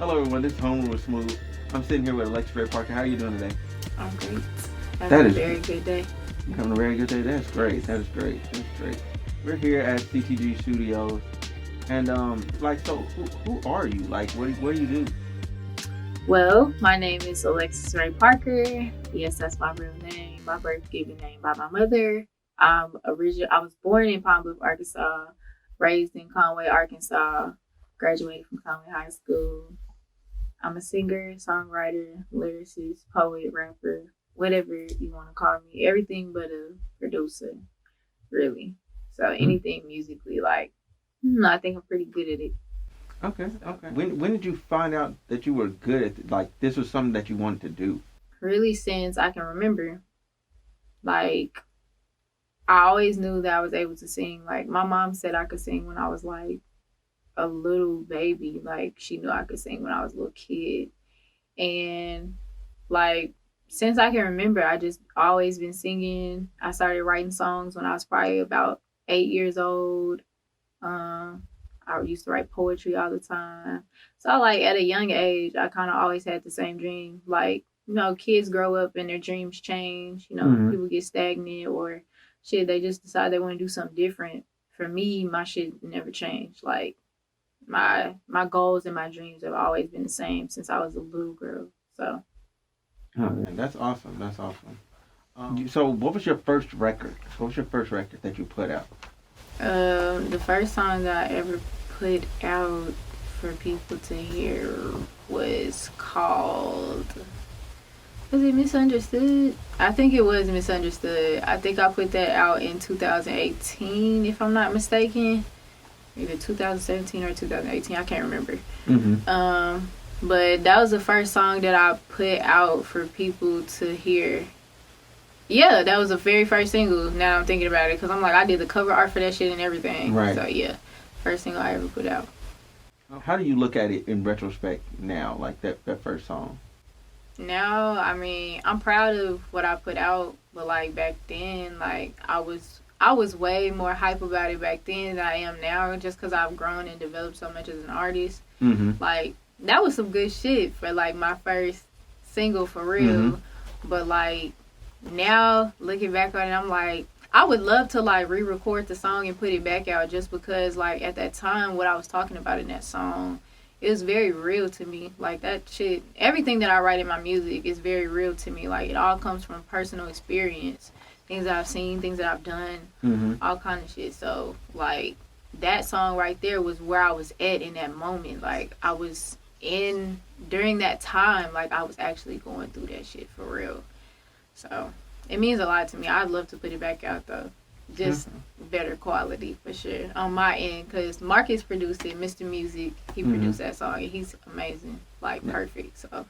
Hello everyone, this is Homeroom with Smooth. I'm sitting here with Alexis Ray Parker. How are you doing today? I'm great. That A is very good day. You're having a very good day. That's great. That is great. That's great. We're here at CTG Studios, and so who are you? Like, what do you do? Well, my name is Alexis Ray Parker. Yes, that's my real name. My birth given name by my mother. I was born in Pine Bluff, Arkansas, raised in Conway, Arkansas, graduated from Conway High School. I'm a singer, songwriter, lyricist, poet, rapper, whatever you want to call me. Everything but a producer, really. So anything musically, I think I'm pretty good at it. Okay. When did you find out that you were good at like this was something that you wanted to do? Really, since I can remember. Like, I always knew that I was able to sing. Like, my mom said I could sing when I was like a little baby. Like, she knew I could sing when I was a little kid. And like, since I can remember, I just always been singing. I started writing songs when I was probably about 8 years old. I used to write poetry all the time. So like at a young age, I kind of always had the same dream. Like, kids grow up and their dreams change. People get stagnant or shit. They just decide they want to do something different. For me, my shit never changed. Like my goals and my dreams have always been the same since I was a little girl. So. Oh man, that's awesome. That's awesome. So what was your first record? What was your first record that you put out? The first song that I ever put out for people to hear was called, was it Misunderstood? I think it was Misunderstood. I think I put that out in 2018, if I'm not mistaken. Either 2017 or 2018, I can't remember. But that was the first song that I put out for people to hear. Yeah, that was the very first single. Now I'm thinking about it, because I'm like, I did the cover art for that shit and everything. Right. So yeah, first single I ever put out. How do you look at it in retrospect now, like that first song? Now, I mean, I'm proud of what I put out, but like back then, like I was way more hype about it back then than I am now, just because I've grown and developed so much as an artist. Like, that was some good shit for like my first single, for real. But like, now looking back on it, I'm like, I would love to like re-record the song and put it back out, just because like at that time what I was talking about in that song, it was very real to me. Like that shit, everything that I write in my music is very real to me. Like it all comes from personal experience, things that I've seen, things that I've done, all kind of shit. So like that song right there was where I was at in that moment. Like I was during that time, like I was actually going through that shit for real. So it means a lot to me. I'd love to put it back out though. Just better quality for sure on my end, because Marcus produced it. Mr. Music, he produced that song, and he's amazing, like perfect. So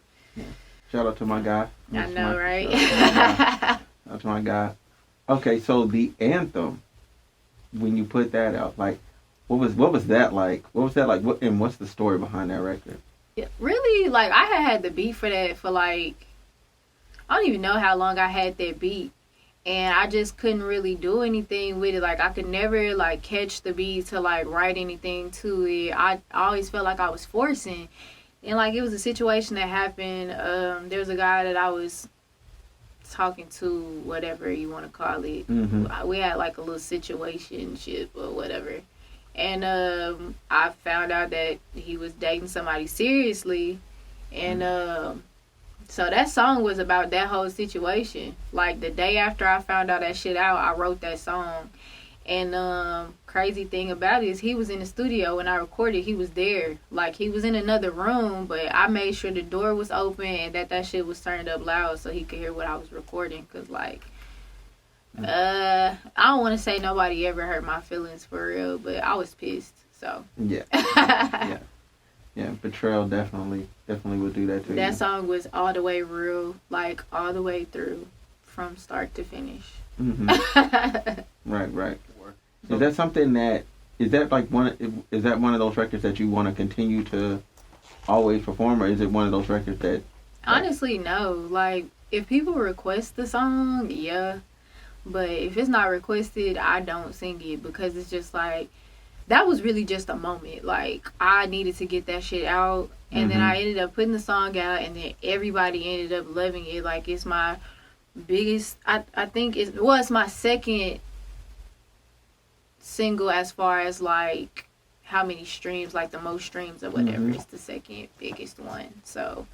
shout out to my guy. I know, right? Shout out to my guy. Okay, so the anthem, when you put that out, like what was that like? What was that like? And what's the story behind that record? Yeah, really, like I had the beat for that for like, I don't even know how long I had that beat. And I just couldn't really do anything with it. Like, I could never, like, catch the beat to, like, write anything to it. I always felt like I was forcing. And, like, it was a situation that happened. There was a guy that I was talking to, whatever you want to call it. We had, like, a little situationship or whatever. And I found out that he was dating somebody seriously. And so that song was about that whole situation. Like the day after I found out that shit out, I wrote that song. And crazy thing about it is he was in the studio when I recorded. He was there. Like he was in another room, but I made sure the door was open and that shit was turned up loud so he could hear what I was recording. Cause like, I don't want to say nobody ever hurt my feelings for real, but I was pissed. So yeah. Yeah, betrayal definitely would do that to you. That song was all the way real, like all the way through, from start to finish. Right. Is that something that is that one of those records that you want to continue to always perform, or is it one of those records that? Honestly, no. Like if people request the song, yeah, but if it's not requested, I don't sing it, because it's just like, that was really just a moment. Like, I needed to get that shit out. And then I ended up putting the song out, and then everybody ended up loving it. Like, it's my biggest, I think it's my second single as far as, like, how many streams, like, the most streams or whatever. It's the second biggest one. So,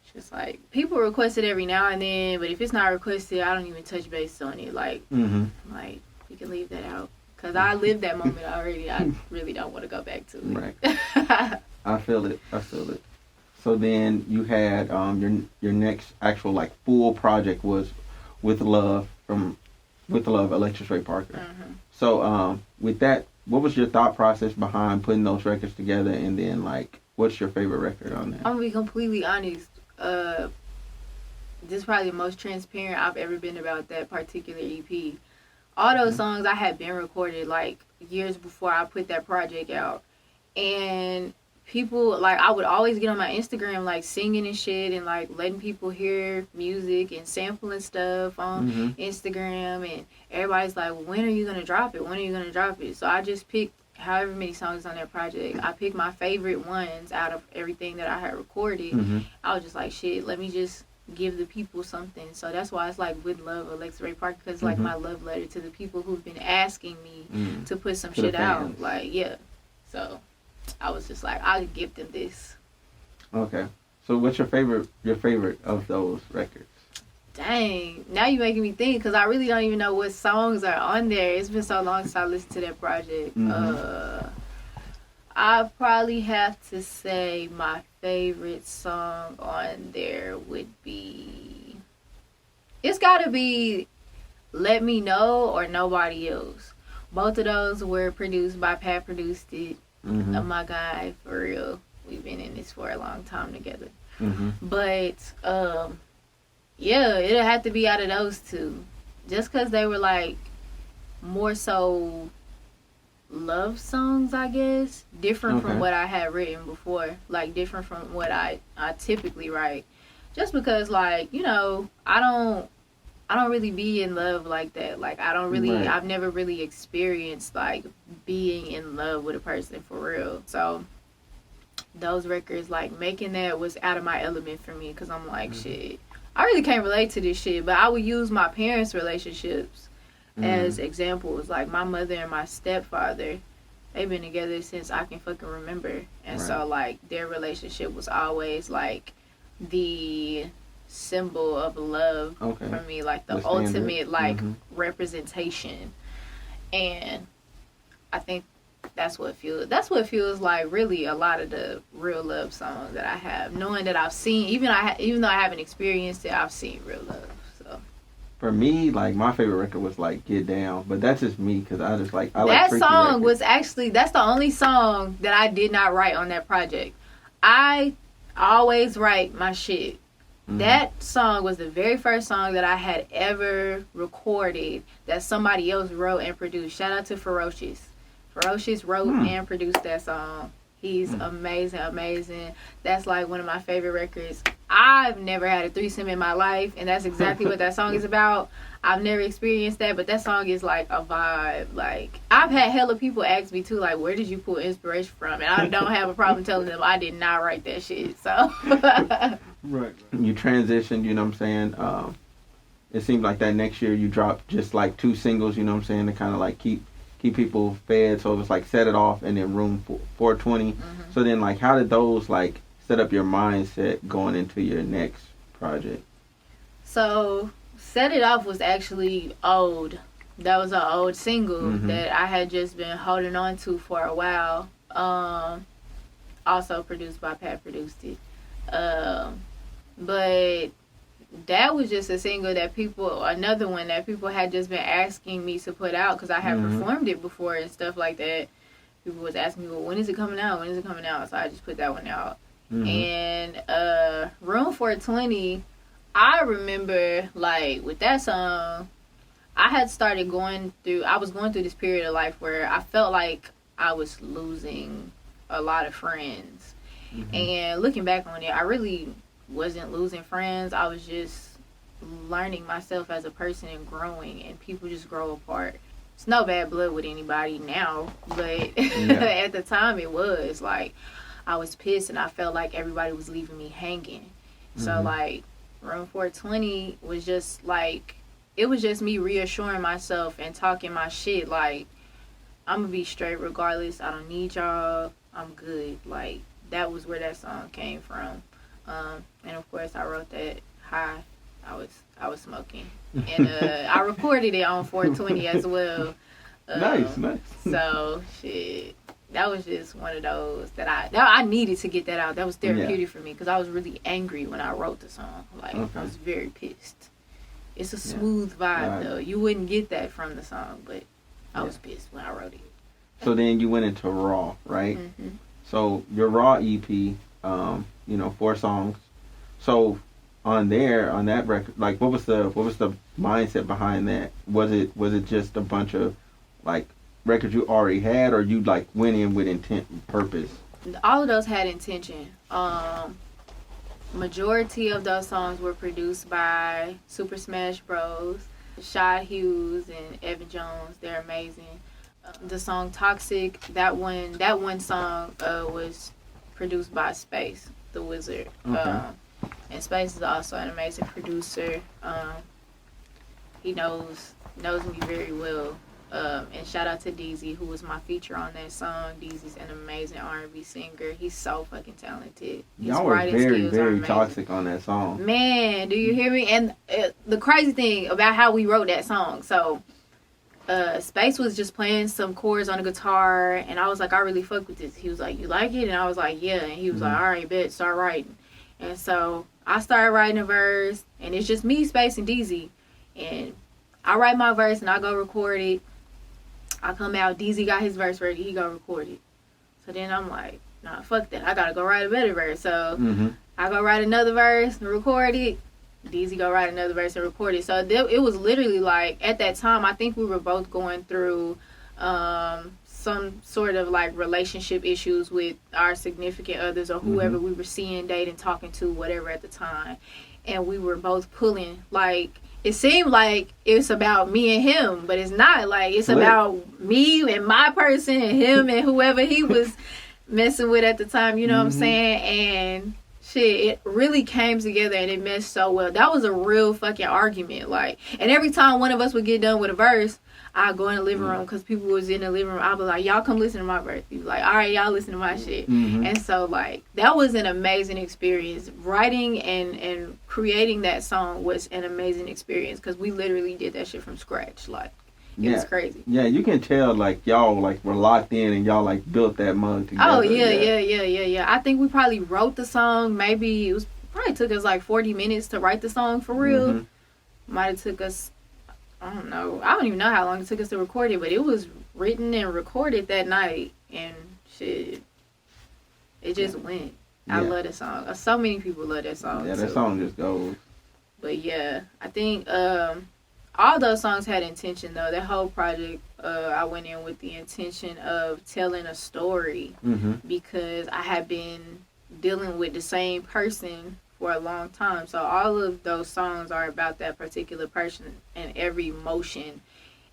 it's just, like, people request it every now and then, but if it's not requested, I don't even touch base on it. Like, like, you can leave that out. Because I lived that moment already. I really don't want to go back to it. Right. I feel it. So then you had your next actual, like, full project was With Love, Alexis Ray Parker. So with that, what was your thought process behind putting those records together, and then, like, what's your favorite record on that? I'm gonna be completely honest. This is probably the most transparent I've ever been about that particular EP. All those songs I had been recorded, like, years before I put that project out. And people, like, I would always get on my Instagram, like, singing and shit, and, like, letting people hear music and sampling stuff on Instagram. And everybody's like, well, when are you going to drop it? When are you going to drop it? So I just picked however many songs on that project. I picked my favorite ones out of everything that I had recorded. I was just like, shit, let me just give the people something. So that's why it's like With Love, Alexis Ray Parker, because like my love letter to the people who've been asking me to put some shit out. Like, yeah. So I was just like, I'll give them this. Okay. So what's your favorite of those records? Dang. Now you're making me think, because I really don't even know what songs are on there. It's been so long since I listened to that project. I probably have to say my favorite song on there would be, it's got to be Let Me Know or Nobody Else. Both of those were produced by Pat Produced It. Oh my God, for real. We've been in this for a long time together. But, yeah, it'll have to be out of those two. Just because they were, like, more so love songs, I guess, different from what I had written before, like different from what I typically write, just because, like, you know, I don't really be in love like that. Like, I don't really I've never really experienced, like, being in love with a person for real. So those records, like, making that was out of my element for me, because I'm like, shit, I really can't relate to this shit, but I would use my parents' relationships as examples. Like, my mother and my stepfather, they've been together since I can fucking remember. And so, like, their relationship was always, like, the symbol of love for me. Like, the ultimate, like, representation. And I think that's what feels like really a lot of the real love songs that I have. Knowing that I've seen, even though I haven't experienced it, I've seen real love. For me, like, my favorite record was, like, Get Down. But that's just me, because I just, like, I like that freaky song records. was actually, that's the only song that I did not write on that project. I always write my shit. That song was the very first song that I had ever recorded that somebody else wrote and produced. Shout out to Ferocious. Ferocious wrote and produced that song. He's amazing. That's, like, one of my favorite records. I've never had a threesome in my life, and that's exactly what that song is about. I've never experienced that, but that song is, like, a vibe. Like, I've had hella people ask me, too, like, where did you pull inspiration from? And I don't have a problem telling them I did not write that shit, so. Right. You transitioned, you know what I'm saying? It seemed like that next year you dropped just, like, 2 singles, you know what I'm saying, to kind of, like, keep people fed. So it was like Set It Off and then Room 420. So then, like, how did those, like, set up your mindset going into your next project? So Set It Off was actually old. That was an old single that I had just been holding on to for a while. Also produced by Pat Produced It. But that was just a single that another one that people had just been asking me to put out, because I had performed it before and stuff like that. People was asking me, well, when is it coming out? So I just put that one out. And Room 420, I remember, like, with that song, I was going through this period of life where I felt like I was losing a lot of friends. And looking back on it, I really wasn't losing friends. I was just learning myself as a person and growing, and people just grow apart. it's no bad blood with anybody now, but Yeah. at the time it was like I was pissed and I felt like everybody was leaving me hanging. So Mhm. like Room 420 was just like, it was just me reassuring myself and talking my shit like, I'm gonna be straight regardless. I don't need y'all. I'm good. Like that was where that song came from. And of course I wrote that high. I was smoking, and I recorded it on 420 as well. Nice, nice. So shit, that was just one of those that I needed to get that out. That was therapeutic for me because I was really angry when I wrote the song. Like I was very pissed. It's a smooth vibe though. You wouldn't get that from the song, but I was pissed when I wrote it. So then you went into Raw, right? Mm-hmm. So your Raw EP, 4 songs. So on that record, like what was the mindset behind that? Was it just a bunch of like records you already had, or you like went in with intent and purpose? All of those had intention. Majority of those songs were produced by Super Smash Bros, Shad Hughes and Evan Jones. They're amazing. The song Toxic, that one song was produced by Space, the Wizard. Okay. And Space is also an amazing producer. He knows me very well. And shout out to DZ, who was my feature on that song. DZ's an amazing R&B singer. He's so fucking talented. Y'all were very toxic on that song. Man, do you hear me? And the crazy thing about how we wrote that song, so Space was just playing some chords on the guitar, and I was like, I really fuck with this. He was like, you like it? And I was like, yeah. And he was like, all right, bet, start writing. And so I started writing a verse, and it's just me, Space, and DZ. And I write my verse, and I go record it. I come out, DZ got his verse ready, he go record it. So then I'm like, nah, fuck that. I gotta go write a better verse. So I go write another verse and record it. DZ go write another verse and record it. So it was literally like, at that time, I think we were both going through some sort of like relationship issues with our significant others or whoever we were seeing, dating, talking to, whatever at the time. And we were both pulling, like, it seemed like it's about me and him, but it's not. Like, it's about me and my person and him and whoever he was messing with at the time, you know what I'm saying? And shit, it really came together and it meshed so well. That was a real fucking argument. Like, and every time one of us would get done with a verse, I'd go in the living room because people was in the living room. I'd be like, y'all come listen to my verse. He'd be like, all right, y'all listen to my shit. And so, like, that was an amazing experience. Writing and creating that song was an amazing experience because we literally did that shit from scratch. Like, it was crazy. Yeah, you can tell, like, y'all, like, were locked in and y'all, like, built that mug together. Oh, yeah. I think we probably wrote the song. Maybe probably took us, like, 40 minutes to write the song for real. Might have took us, I don't know. I don't even know how long it took us to record it, but it was written and recorded that night. And shit, it just went. I love that song. So many people love that song. Yeah, that song just goes. But yeah, I think all those songs had intention though. That whole project, I went in with the intention of telling a story because I had been dealing with the same person for a long time. So all of those songs are about that particular person and every emotion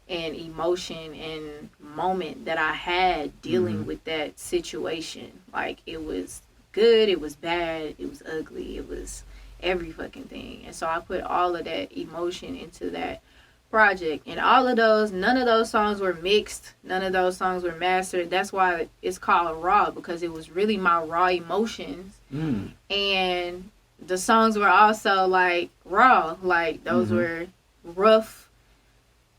and moment that I had dealing with that situation. Like, it was good, it was bad, it was ugly, it was every fucking thing. And so I put all of that emotion into that project. And all of those, none of those songs were mixed, none of those songs were mastered. That's why it's called Raw, because it was really my raw emotions. And the songs were also like raw, like those were rough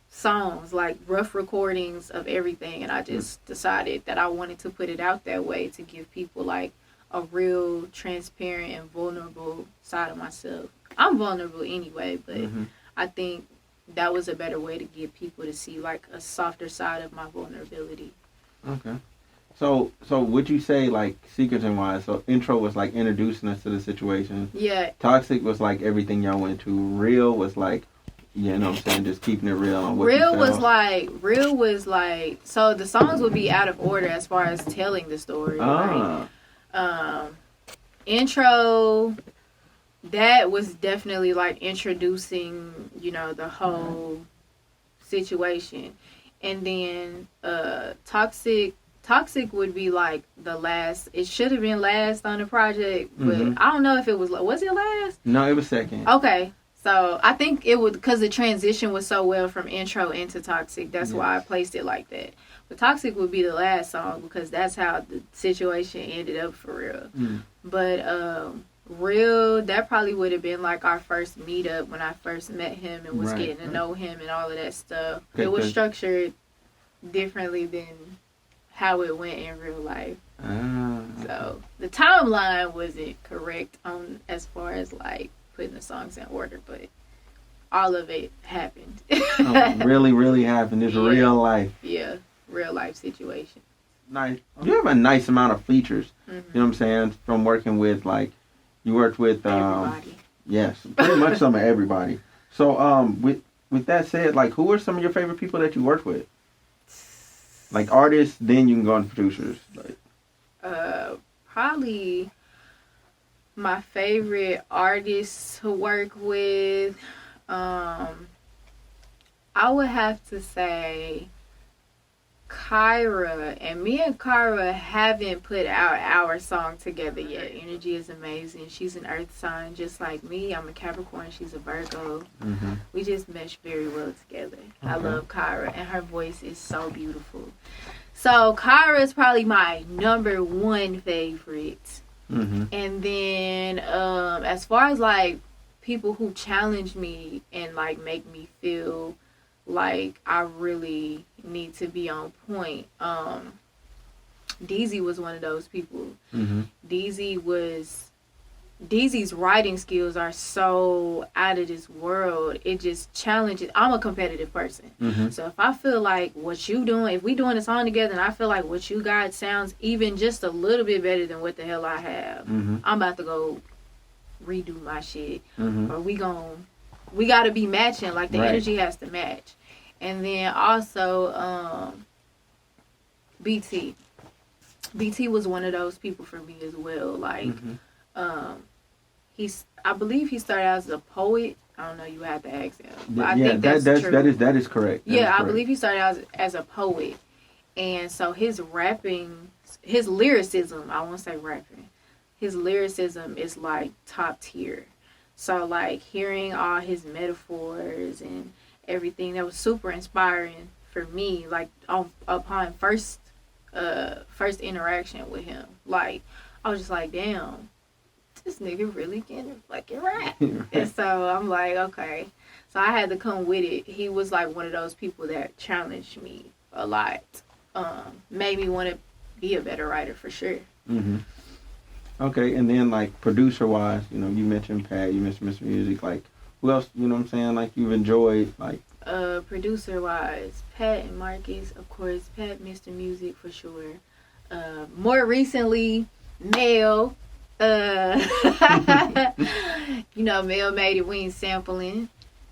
songs, like rough recordings of everything. And I just decided that I wanted to put it out that way to give people like a real transparent and vulnerable side of myself. I'm vulnerable anyway, but I think that was a better way to get people to see like a softer side of my vulnerability. Okay. So would you say, like, Secrets and Wise, so intro was, like, introducing us to the situation. Yeah. Toxic was, like, everything y'all went to. Real was, like, you know what I'm saying, just keeping it real on what Real was like, so the songs would be out of order as far as telling the story. Right? Intro, that was definitely, like, introducing, you know, the whole situation. And then Toxic would be like the last. It should have been last on the project, but I don't know if it was. Was it last? No, it was second. Okay, so I think it would, because the transition was so well from intro into Toxic. That's why I placed it like that. But Toxic would be the last song because that's how the situation ended up for real. But Real, that probably would have been like our first meetup when I first met him and was getting to know him and all of that stuff. It was structured differently than how it went in real life. So the timeline wasn't correct on as far as like putting the songs in order, but all of it happened. Really, really happened. It's real life. Yeah, real life situation. Nice. You have a nice amount of features. You know what I'm saying? From working with like, you worked with everybody. Yes, pretty much some of everybody. So with that said, like, who are some of your favorite people that you worked with? Like artists, then you can go on producers. Like, probably my favorite artists to work with. I would have to say Kyra. And me and Kyra haven't put out our song together yet. Energy is amazing. She's an earth sign just like me. I'm a Capricorn. She's a Virgo. We just mesh very well together. I love Kyra, and her voice is so beautiful. So Kyra is probably my number one favorite. And then as far as like people who challenge me and like make me feel like I really need to be on point, DZ was one of those people. DZ's writing skills are so out of this world. It just challenges. I'm a competitive person. So if I feel like what you doing, if we doing a song together and I feel like what you got sounds even just a little bit better than what the hell I have, I'm about to go redo my shit. Or we got to be matching. Like the energy has to match. And then also BT. BT was one of those people for me as well. Like I believe he started out as a poet. I don't know, you have to ask him. But I think that's true. That is correct. I believe he started out as a poet. And so his rapping, his lyricism, I won't say rapping, his lyricism is like top tier. So like hearing all his metaphors and everything, that was super inspiring for me. Like upon first interaction with him, like I was just like, damn, this nigga really can fucking rap. And so I'm like, okay. So I had to come with it. He was like one of those people that challenged me a lot. Made me want to be a better writer for sure. Okay, and then like producer wise, you know, you mentioned Pat, you mentioned Mr. Music, like who else, you know what I'm saying, like you've enjoyed, like producer wise, Pat and Marcus, of course. Pat, Mr. Music for sure. More recently, Mel. You know, Mel made it. We ain't sampling.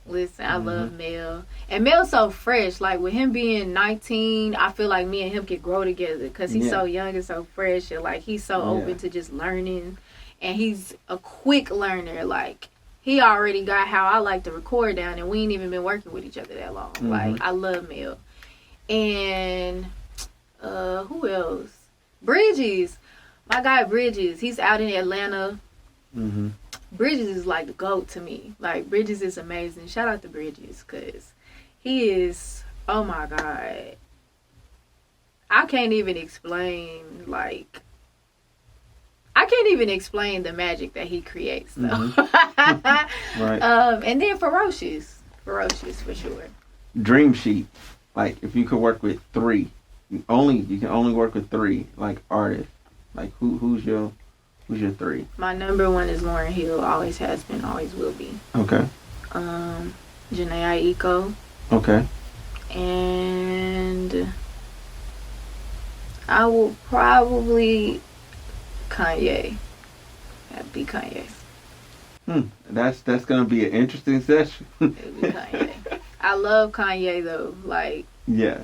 Listen, I love Mel. And Mel's so fresh. Like, with him being 19, I feel like me and him could grow together because he's so young and so fresh. And, like, he's so open to just learning. And he's a quick learner. Like, he already got how I like to record down, and we ain't even been working with each other that long. Like, I love Mel. And who else? Bridges. My guy Bridges. He's out in Atlanta. Bridges is like the GOAT to me. Like, Bridges is amazing. Shout out to Bridges, because he is, oh my God. I can't even explain, like, I can't even explain the magic that he creates, though. And then Ferocious for sure. Dream sheet, like if you could work with three, you can only work with three, like artists. Like who's your three? My number one is Lauryn Hill. Always has been, always will be. Okay. Janae Aiko. Okay. And I will probably Kanye. That'd be Kanye. That's gonna be an interesting session. It'd be Kanye. I love Kanye though. Like, yeah.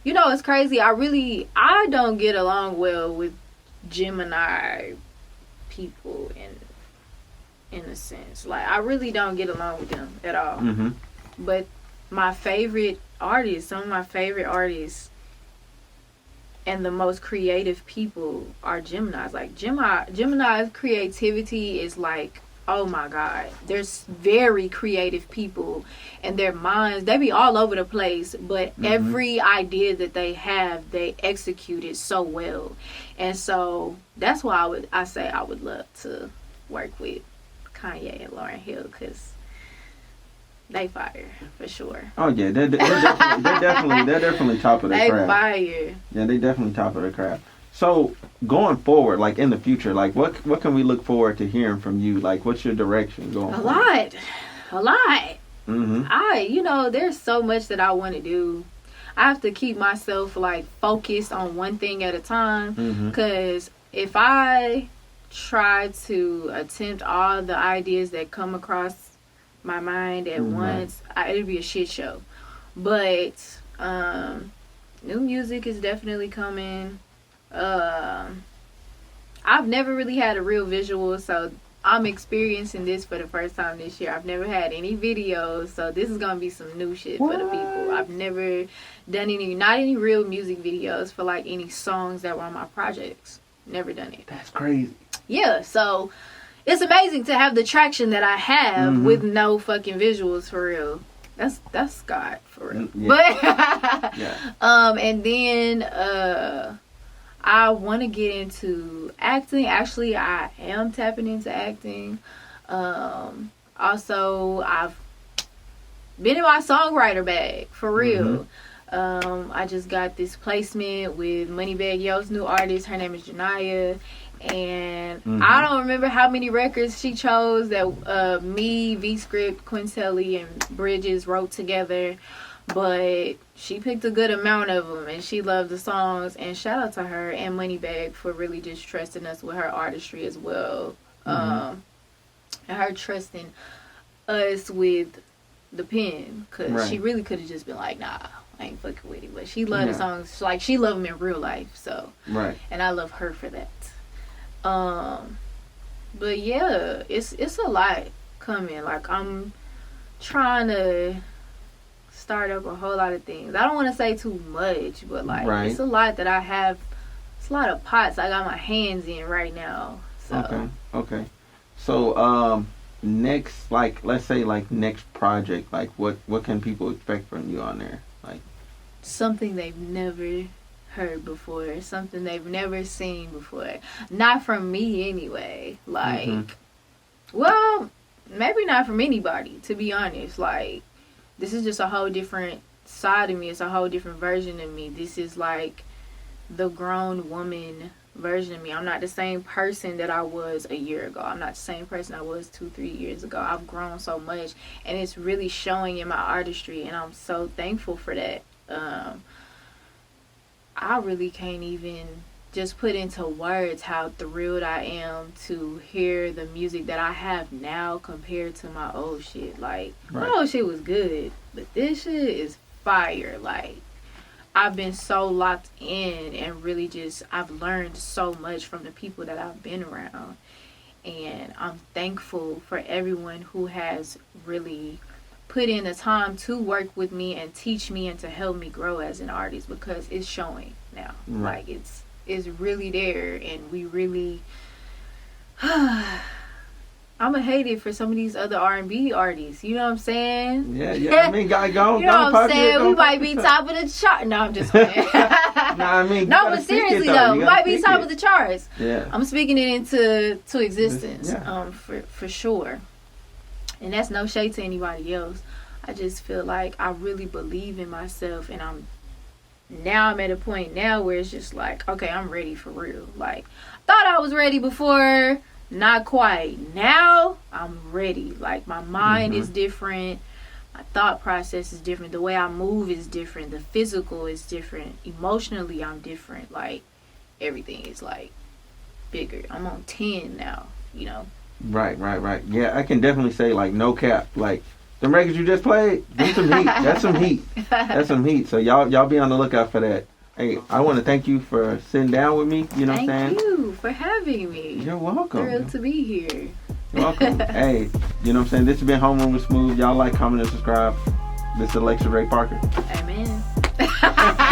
You know, it's crazy. I don't get along well with Gemini people in a sense. Like, I really don't get along with them at all. But my favorite artists, some of my favorite artists and the most creative people are Geminis. Like Gemini's creativity is like, oh my God. There's very creative people and their minds, they be all over the place, but every idea that they have, they execute it so well. And so that's why I say I would love to work with Kanye and Lauryn Hill, because they fire for sure. Oh yeah, they're definitely top of their craft. They fire. Yeah, they definitely top of their craft. So going forward, like in the future, like what can we look forward to hearing from you? Like, what's your direction going forward? A lot. There's so much that I want to do. I have to keep myself like focused on one thing at a time, because if I try to attempt all the ideas that come across my mind at once, it'd be a shit show. But new music is definitely coming. I've never really had a real visual, so I'm experiencing this for the first time this year. I've never had any videos, so this is gonna be some new shit for the people. I've never done not any real music videos for like any songs that were on my projects. Never done it. That's crazy. Yeah, so it's amazing to have the traction that I have with no fucking visuals, for real. That's God, for real. But and then I want to get into acting. Actually, I am tapping into acting. Also, I've been in my songwriter bag, for real. I just got this placement with Moneybagg Yo's new artist. Her name is Janiyah. And I don't remember how many records she chose that me, V-Script, Quintelli, and Bridges wrote together. But she picked a good amount of them, and she loved the songs. And shout out to her and Moneybagg for really just trusting us with her artistry as well. And her trusting us with the pen, because she really could have just been like, nah, I ain't fucking with it. But she loved the songs. Like, she loved them in real life. So, and I love her for that. But yeah, it's a lot coming. Like, I'm trying to start up a whole lot of things. I don't want to say too much, but like it's a lot that I have. It's a lot of pots I got my hands in right now. So okay. So next, like, let's say like next project, like what can people expect from you on there? Like something they've never heard before, something they've never seen before. Not from me anyway. Like well, maybe not from anybody, to be honest. Like, this is just a whole different side of me. It's a whole different version of me. This is like the grown woman version of me. I'm not the same person that I was a year ago. I'm not the same person I was 2-3 years ago. I've grown so much, and it's really showing in my artistry, and I'm so thankful for that. I really can't even just put into words how thrilled I am to hear the music that I have now compared to my old shit. Like, my old shit was good, but this shit is fire. Like, I've been so locked in, and really just, I've learned so much from the people that I've been around. And I'm thankful for everyone who has really put in the time to work with me and teach me and to help me grow as an artist, because it's showing now. Like, it's really there, and we really I'ma hate it for some of these other R&B artists, you know what I'm saying? Yeah. I mean, go you know what I'm saying? We might be top of the chart. No, I'm just playing. No, but seriously though, we might be top of the charts. Yeah, I'm speaking it into existence. For sure. And that's no shade to anybody else. I just feel like I really believe in myself, and I'm at a point now where it's just like, okay, I'm ready for real. Like, thought I was ready before, not quite. Now I'm ready. Like, my mind is different, my thought process is different, the way I move is different, the physical is different, emotionally I'm different. Like, everything is like bigger. I'm on 10 now, you know. Right. Yeah, I can definitely say, like, no cap, like, the records you just played, them some heat. That's some heat. That's some heat. So y'all be on the lookout for that. Hey, I want to thank you for sitting down with me. You know what I'm saying? Thank you for having me. You're welcome. Thrilled to be here. You're welcome. Hey, you know what I'm saying? This has been Homeroom with Smooth. Y'all like, comment, and subscribe. This is Alexis Ray Parker. Amen.